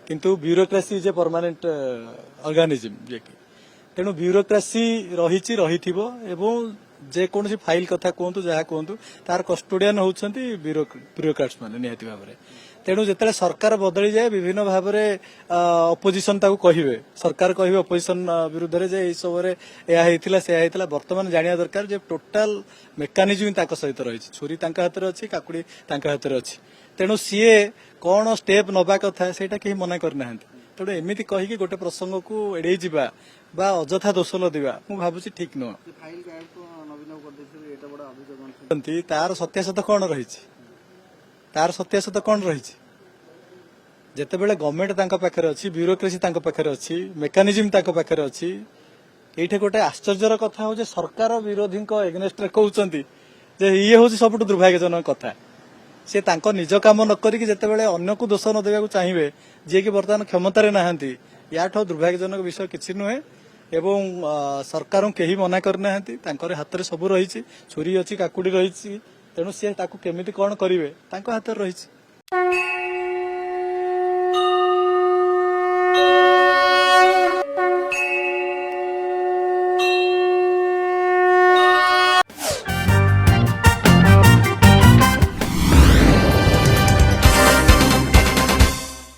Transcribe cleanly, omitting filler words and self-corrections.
किंतु bureaucracy is a permanent organism जे कि तेणु ब्यूरोक्रेसी रही जेकोसी फाइल कथा कहतु जहाँ कहतु तार कस्टोडियन होती ब्यूरोक्राट्स मैंने निहती भाव में तेणु जिते सरकार बदली जाए विभिन्न भाव में अपोजिशन कहे सरकार कहे अपोजिशन विरुद्ध में सब से बर्तमान जाना दरकार जे टोटाल मेकानिजम सहित रही छुरी हाथ में अच्छी काकुड़ी हाथ में अच्छी तेणु सीए कौन स्टेप नवा कथा से कहीं मना करना तेणु एमती कहीकि गोटे प्रसंग को एड़े बा अजथा दोष लदिबा मु भाबुची ठीक नुह तार सत्यासत कौन रही तार सत्यासत कौन रही जितेबाला गवर्नमेंट पाखे अच्छी ब्यूरोक्रेसी पाखे अच्छी मेकानिजम पाखे अच्छी ये गोटे आश्चर्यर कथा हो सरकार विरोधी एगेन्स्ट कहते ये हूँ सब दुर्भाग्यजनक कथा से निज कम न करी जितेबाला अन्य को दोष न देवा चाहिए जी कि बर्तमान क्षमतार नहांती याठो दुर्भाग्यजनक विषय किसी नुहे एवं सरकार कहीं मना करना हाथ में सब रही छुरी अच्छी काकुड़ी रही तेणु सी केमी कौन करेंगे हाथ रही